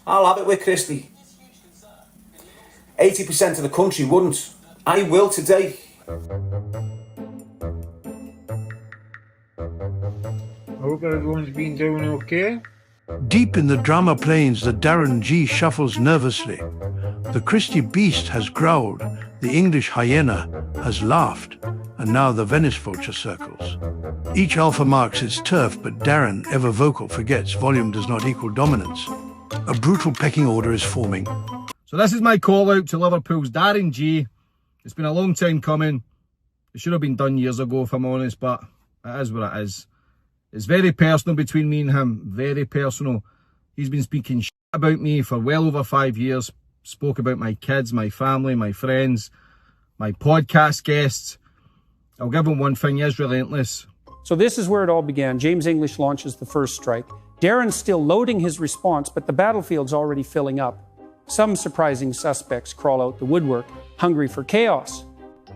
I'll have it with Christie. 80% of the country wouldn't. I will today. I hope everyone's been doing okay. Deep in the drama plains, the Darren G shuffles nervously. The Christie beast has growled, the English hyena has laughed, and now the Venice vulture circles. Each alpha marks its turf, but Darren, ever vocal, forgets volume does not equal dominance. A brutal pecking order is forming. So this is my call out to Liverpool's Darren G. It's been a long time coming. It should have been done years ago, if I'm honest, but it is what it is. It's very personal between me and him, very personal. He's been speaking shit about me for well over 5 years. Spoke about my kids, my family, my friends, my podcast guests. I'll give him one thing, he is relentless. So this is where it all began. James English launches the first strike. Darren's still loading his response, but the battlefield's already filling up. Some surprising suspects crawl out the woodwork, hungry for chaos.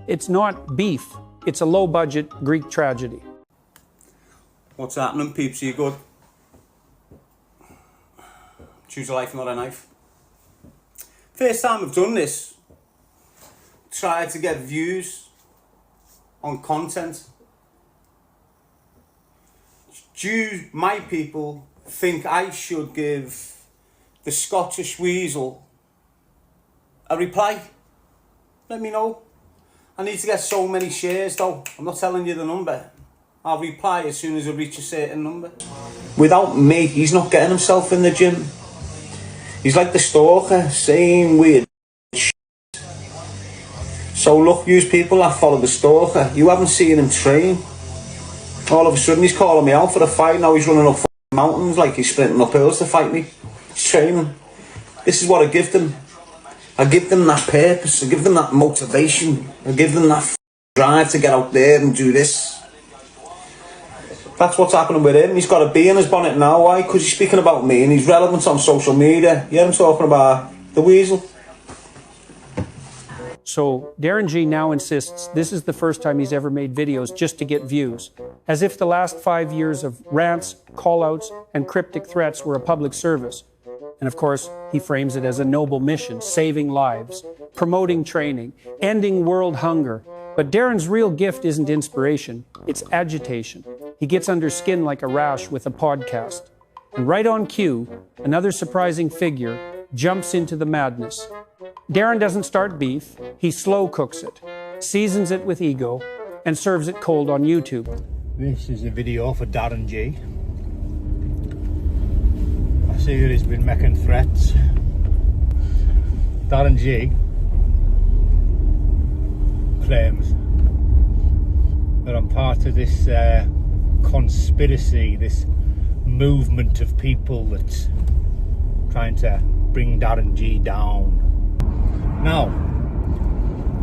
It's not beef, it's a low-budget Greek tragedy. What's happening, peeps? Are you good? Choose a life, not a knife. First time I've done this. Tried to get views on content. Do my people think I should give the Scottish Weasel a reply? Let me know. I need to get so many shares though. I'm not telling you the number. I'll reply as soon as I reach a certain number. Without me, he's not getting himself in the gym. He's like the stalker, saying weird shit. So look, you people that follow the stalker, you haven't seen him train. All of a sudden he's calling me out for a fight. Now he's running up mountains like he's sprinting up hills to fight me. He's training. This is what I give them. I give them that purpose. I give them that motivation. I give them that drive to get out there and do this. That's what's happening with him. He's got a bee in his bonnet now. Why? Because he's speaking about me and he's relevant on social media. Yeah, I'm talking about the weasel. So Darren G now insists this is the first time he's ever made videos just to get views, as if the last 5 years of rants, call-outs, and cryptic threats were a public service. And of course, he frames it as a noble mission, saving lives, promoting training, ending world hunger. But Darren's real gift isn't inspiration, it's agitation. He gets under skin like a rash with a podcast. And right on cue, another surprising figure jumps into the madness. Darren doesn't start beef, he slow cooks it, seasons it with ego, and serves it cold on YouTube. This is a video for Darren G. I see that he's been making threats. Darren G claims that I'm part of this conspiracy, this movement of people that's trying to bring Darren G down. Now,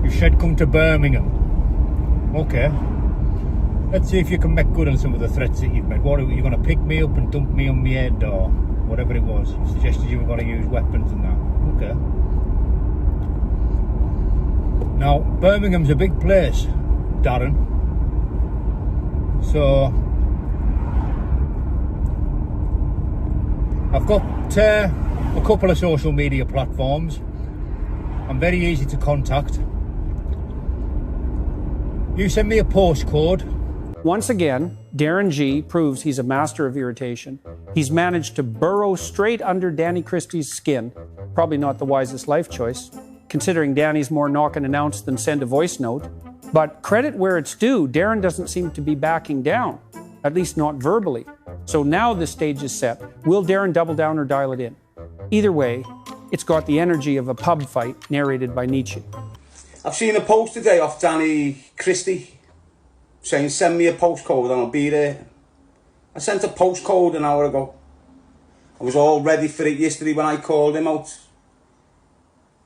you should come to Birmingham. Okay. Let's see if you can make good on some of the threats that you've made. What, are you going to pick me up and dump me on my head or whatever it was? You suggested you were going to use weapons and that. Okay. Now, Birmingham's a big place, Darren. So, I've got a couple of social media platforms. I'm very easy to contact. You send me a postcode. Once again, Darren G proves he's a master of irritation. He's managed to burrow straight under Danny Christie's skin. Probably not the wisest life choice, considering Danny's more knock and announce than send a voice note. But credit where it's due, Darren doesn't seem to be backing down, at least not verbally. So now the stage is set. Will Darren double down or dial it in? Either way, it's got the energy of a pub fight narrated by Nietzsche. I've seen a post today off Danny Christie saying send me a postcode and I'll be there. I sent a postcode an hour ago. I was all ready for it yesterday when I called him out.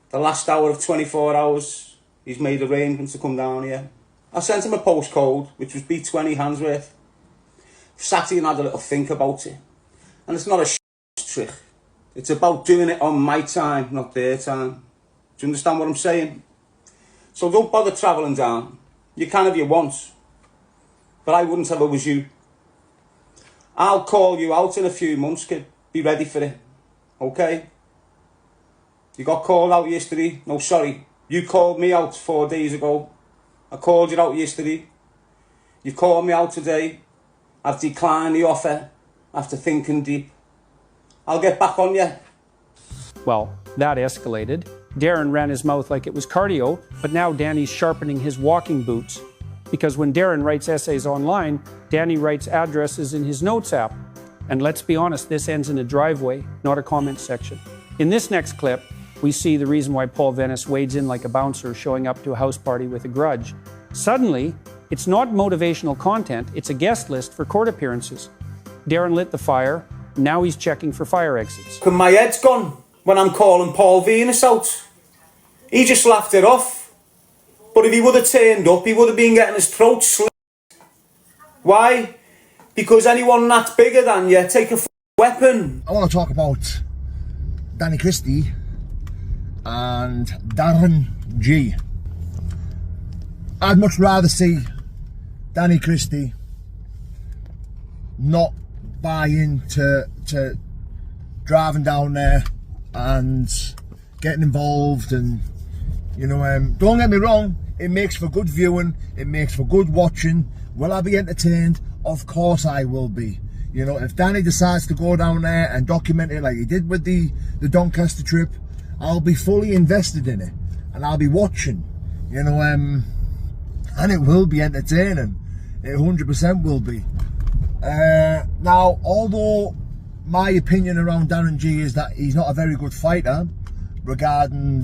The last hour of 24 hours, he's made arrangements to come down here. I sent him a postcode, which was B20 Handsworth. Sat here and had a little think about it. And it's not a trick. It's about doing it on my time, not their time. Do you understand what I'm saying? So don't bother travelling down. You can if you want. But I wouldn't if it was you. I'll call you out in a few months, kid. Be ready for it. Okay? You got called out yesterday. No, sorry. You called me out 4 days ago. I called you out yesterday. You called me out today. I've declined the offer after thinking deep. I'll get back on you. Well, that escalated. Darren ran his mouth like it was cardio, but now Danny's sharpening his walking boots. Because when Darren writes essays online, Danny writes addresses in his notes app. And let's be honest, this ends in a driveway, not a comment section. In this next clip, we see the reason why Paul Venice wades in like a bouncer showing up to a house party with a grudge. Suddenly, it's not motivational content, it's a guest list for court appearances. Darren lit the fire, now he's checking for fire exits. My head's gone when I'm calling Paul Venice out. He just laughed it off. But if he would have turned up, he would have been getting his throat slit. Why? Because anyone that's bigger than you, take a weapon. I want to talk about Danny Christie and Darren G. I'd much rather see Danny Christie not buy into driving down there and getting involved, and you know, don't get me wrong, it makes for good viewing, it makes for good watching. Will I be entertained? Of course I will be. You know, if Danny decides to go down there and document it like he did with the Doncaster trip, I'll be fully invested in it and I'll be watching, you know, and it will be entertaining. It 100% will be. Now, although my opinion around Darren G is that he's not a very good fighter regarding,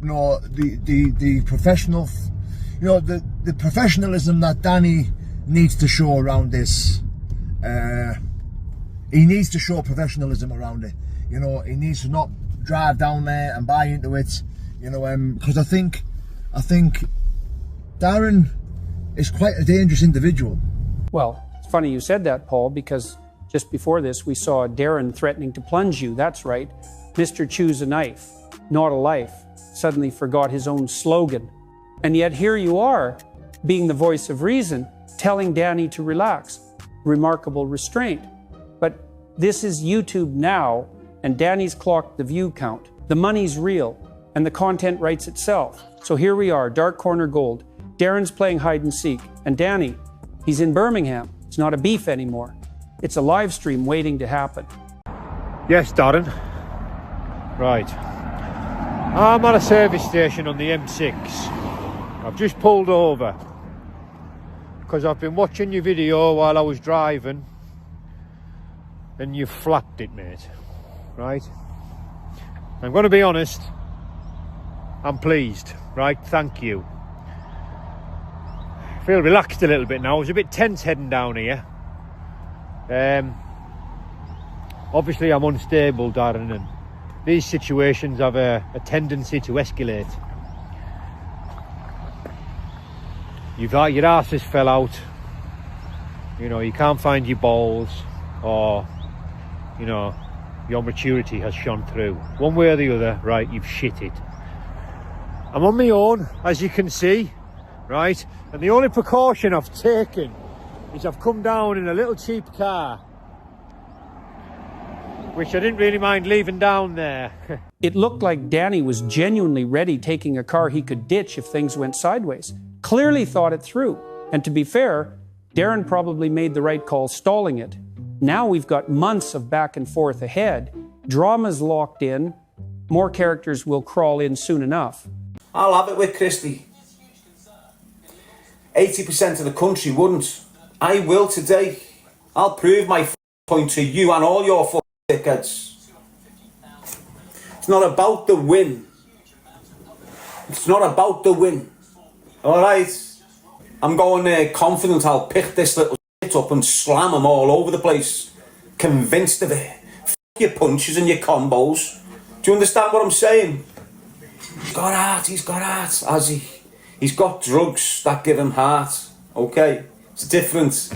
you know, the professional, you know, the professionalism that Danny needs to show around this. He needs to show professionalism around it. You know, he needs to not drive down there and buy into it. You know, because I think Darren is quite a dangerous individual. Well, it's funny you said that, Paul, because just before this we saw Darren threatening to plunge you. That's right. Mr. Choose a Knife, not a life. Suddenly forgot his own slogan. And yet here you are, being the voice of reason, telling Danny to relax. Remarkable restraint. But this is YouTube now, and Danny's clocked the view count. The money's real, and the content writes itself. So here we are, Dark Corner Gold. Darren's playing hide and seek, and Danny, he's in Birmingham. It's not a beef anymore. It's a live stream waiting to happen. Yes, Darren. Right. I'm at a service station on the M6. I've just pulled over because I've been watching your video while I was driving and you flapped it, mate. Right? I'm going to be honest, I'm pleased. Right? Thank you. I feel relaxed a little bit now. I was a bit tense heading down here. Obviously I'm unstable, Darren, and these situations have a tendency to escalate. Your arse has fell out, you know, you can't find your balls, or, you know, your maturity has shone through. One way or the other, right, you've shit it. I'm on my own, as you can see, right, and the only precaution I've taken is I've come down in a little cheap car, which I didn't really mind leaving down there. It looked like Danny was genuinely ready taking a car he could ditch if things went sideways. Clearly thought it through. And to be fair, Darren probably made the right call stalling it. Now we've got months of back and forth ahead. Drama's locked in. More characters will crawl in soon enough. I'll have it with Christie. 80% of the country wouldn't. I will today. I'll prove my point to you and all your dickheads. It's not about the win. It's not about the win. Alright? I'm going there confident I'll pick this little shit up and slam them all over the place. Convinced of it. F your punches and your combos. Do you understand what I'm saying? He's got heart, has he? He's got drugs that give him heart. Okay? It's different.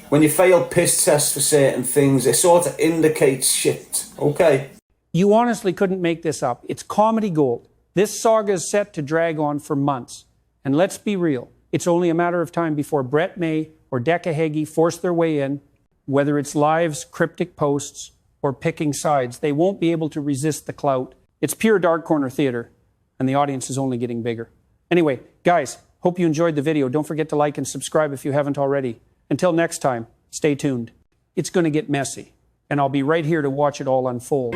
When you fail piss tests for certain things, it sort of indicates shit. Okay? You honestly couldn't make this up. It's comedy gold. This saga is set to drag on for months. And let's be real, it's only a matter of time before Brett May or Decca Heggie force their way in, whether it's lives, cryptic posts, or picking sides. They won't be able to resist the clout. It's pure dark corner theater, and the audience is only getting bigger. Anyway, guys, hope you enjoyed the video. Don't forget to like and subscribe if you haven't already. Until next time, stay tuned. It's going to get messy, and I'll be right here to watch it all unfold.